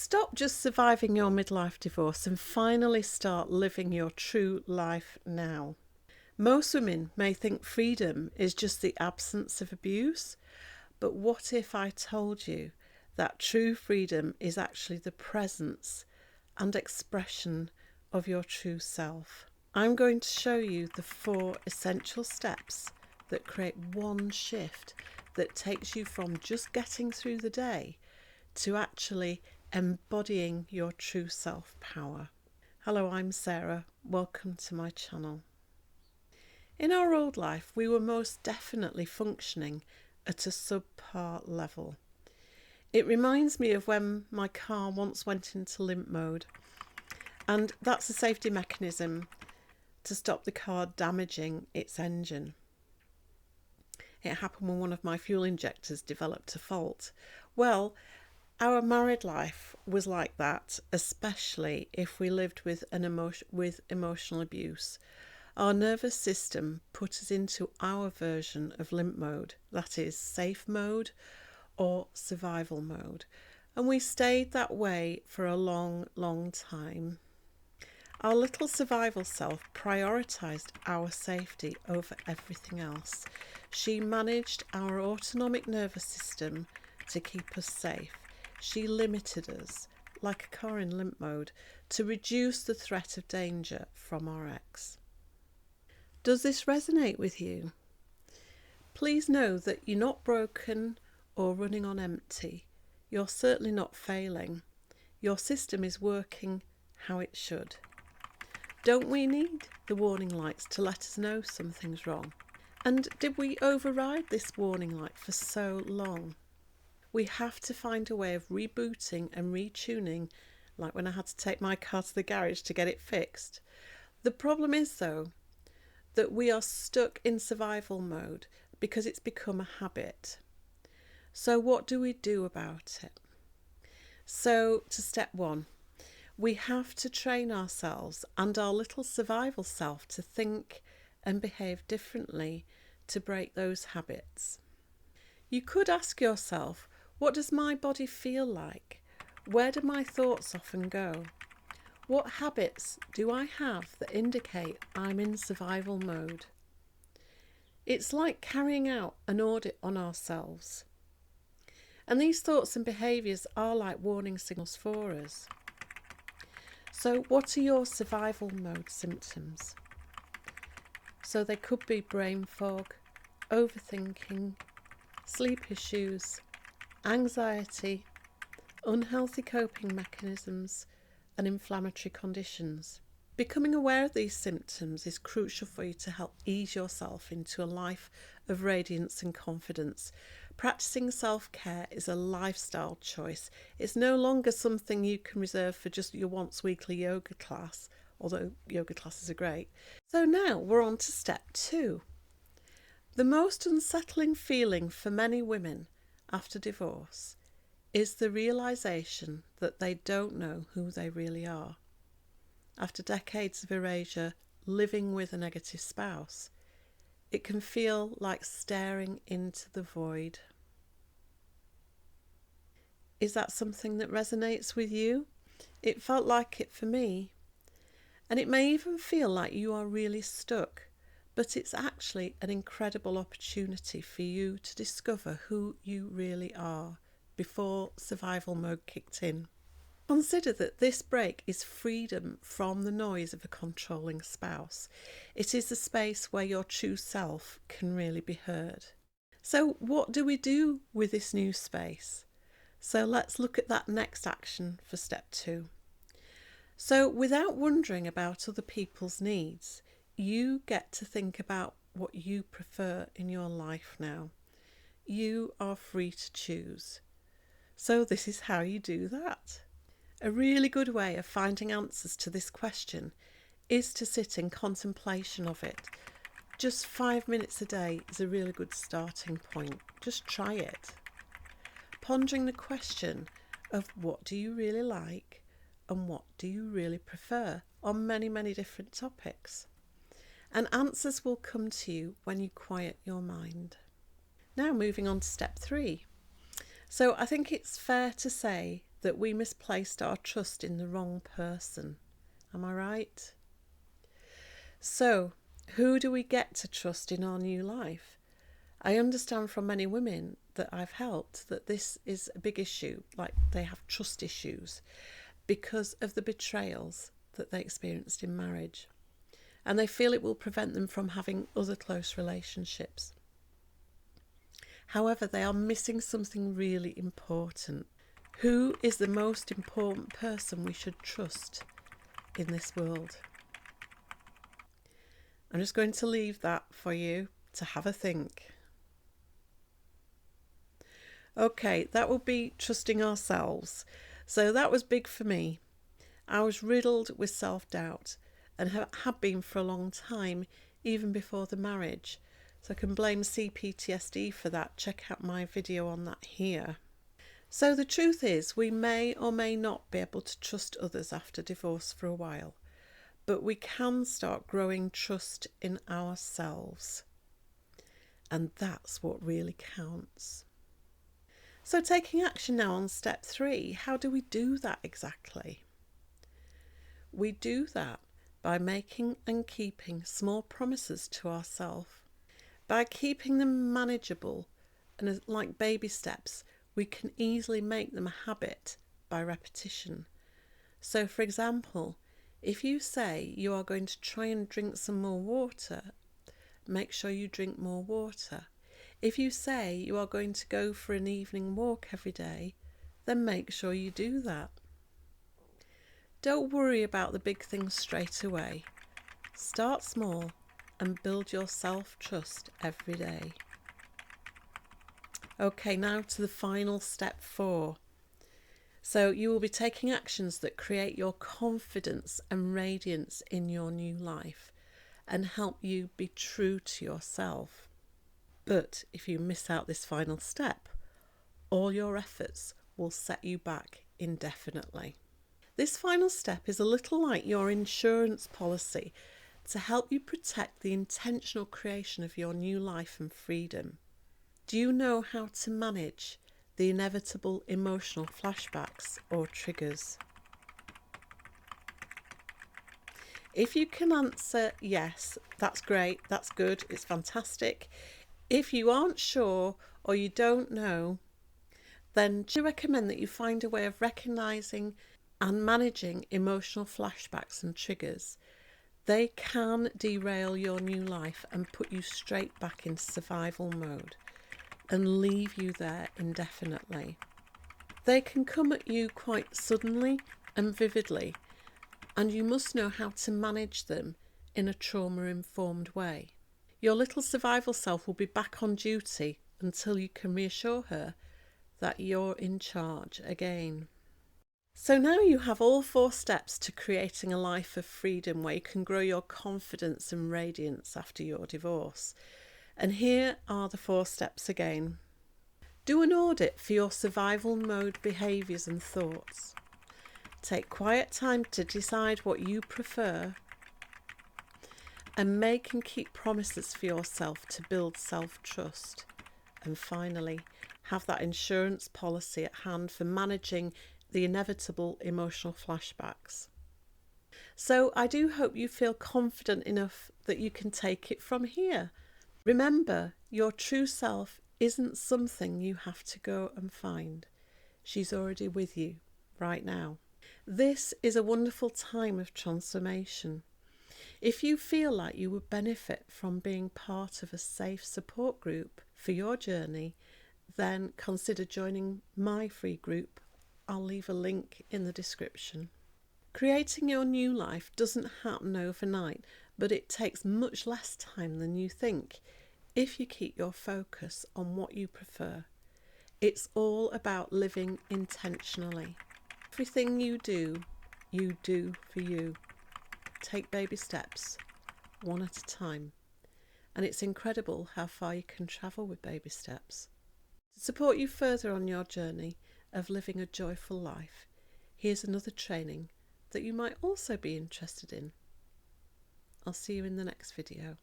Stop just surviving your midlife divorce and finally start living your true life now. Most women may think freedom is just the absence of abuse, but what if I told you that true freedom is actually the presence and expression of your true self? I'm going to show you the 4 essential steps that create one shift that takes you from just getting through the day to actually embodying your true self-power. Hello, I'm Sarah. Welcome to my channel. In our old life, we were most definitely functioning at a subpar level. It reminds me of when my car once went into limp mode, and that's a safety mechanism to stop the car damaging its engine. It happened when one of my fuel injectors developed a fault. Well, our married life was like that, especially if we lived with emotional abuse. Our nervous system put us into our version of limp mode, that is safe mode or survival mode, and we stayed that way for a long, long time. Our little survival self prioritised our safety over everything else. She managed our autonomic nervous system to keep us safe. She limited us, like a car in limp mode, to reduce the threat of danger from our ex. Does this resonate with you? Please know that you're not broken or running on empty. You're certainly not failing. Your system is working how it should. Don't we need the warning lights to let us know something's wrong? And did we override this warning light for so long? We have to find a way of rebooting and retuning, like when I had to take my car to the garage to get it fixed. The problem is, though, that we are stuck in survival mode because it's become a habit. So what do we do about it? So to step 1, we have to train ourselves and our little survival self to think and behave differently to break those habits. You could ask yourself, what does my body feel like? Where do my thoughts often go? What habits do I have that indicate I'm in survival mode? It's like carrying out an audit on ourselves. And these thoughts and behaviours are like warning signals for us. So what are your survival mode symptoms? So they could be brain fog, overthinking, sleep issues, anxiety, unhealthy coping mechanisms, and inflammatory conditions. Becoming aware of these symptoms is crucial for you to help ease yourself into a life of radiance and confidence. Practicing self-care is a lifestyle choice. It's no longer something you can reserve for just your once weekly yoga class, although yoga classes are great. So now we're on to step 2. The most unsettling feeling for many women after divorce is the realisation that they don't know who they really are. After decades of erasure, living with a negative spouse, it can feel like staring into the void. Is that something that resonates with you? It felt like it for me. And it may even feel like you are really stuck, but it's actually an incredible opportunity for you to discover who you really are before survival mode kicked in. Consider that this break is freedom from the noise of a controlling spouse. It is a space where your true self can really be heard. So what do we do with this new space? So let's look at that next action for step 2. So without wondering about other people's needs, you get to think about what you prefer in your life now. You are free to choose. So this is how you do that. A really good way of finding answers to this question is to sit in contemplation of it. Just 5 minutes a day is a really good starting point. Just try it. Pondering the question of what do you really like and what do you really prefer on many, many different topics. And answers will come to you when you quiet your mind. Now moving on to step 3. So I think it's fair to say that we misplaced our trust in the wrong person. Am I right? So, who do we get to trust in our new life? I understand from many women that I've helped that this is a big issue, like they have trust issues because of the betrayals that they experienced in marriage. And they feel it will prevent them from having other close relationships. However, they are missing something really important. Who is the most important person we should trust in this world? I'm just going to leave that for you to have a think. Okay, that will be trusting ourselves. So that was big for me. I was riddled with self-doubt and had been for a long time, even before the marriage. So I can blame CPTSD for that. Check out my video on that here. So the truth is, we may or may not be able to trust others after divorce for a while, but we can start growing trust in ourselves. And that's what really counts. So taking action now on step 3, how do we do that exactly? We do that by making and keeping small promises to ourselves. By keeping them manageable and like baby steps, we can easily make them a habit by repetition. So for example, if you say you are going to try and drink some more water, make sure you drink more water. If you say you are going to go for an evening walk every day, then make sure you do that. Don't worry about the big things straight away. Start small and build your self-trust every day. Okay, now to the final step 4. So you will be taking actions that create your confidence and radiance in your new life and help you be true to yourself. But if you miss out this final step, all your efforts will set you back indefinitely. This final step is a little like your insurance policy to help you protect the intentional creation of your new life and freedom. Do you know how to manage the inevitable emotional flashbacks or triggers? If you can answer yes, that's great, that's good, it's fantastic. If you aren't sure or you don't know, then do recommend that you find a way of recognising and managing emotional flashbacks and triggers. They can derail your new life and put you straight back into survival mode and leave you there indefinitely. They can come at you quite suddenly and vividly, and you must know how to manage them in a trauma-informed way. Your little survival self will be back on duty until you can reassure her that you're in charge again. So now you have all 4 steps to creating a life of freedom where you can grow your confidence and radiance after your divorce. And here are the 4 steps again. Do an audit for your survival mode behaviours and thoughts. Take quiet time to decide what you prefer. And make and keep promises for yourself to build self-trust. And finally, have that insurance policy at hand for managing the inevitable emotional flashbacks. So I do hope you feel confident enough that you can take it from here. Remember, your true self isn't something you have to go and find. She's already with you right now. This is a wonderful time of transformation. If you feel like you would benefit from being part of a safe support group for your journey, then consider joining my free group. I'll leave a link in the description. Creating your new life doesn't happen overnight, but it takes much less time than you think if you keep your focus on what you prefer. It's all about living intentionally. Everything you do for you. Take baby steps, one at a time. And it's incredible how far you can travel with baby steps. To support you further on your journey of living a joyful life, here's another training that you might also be interested in. I'll see you in the next video.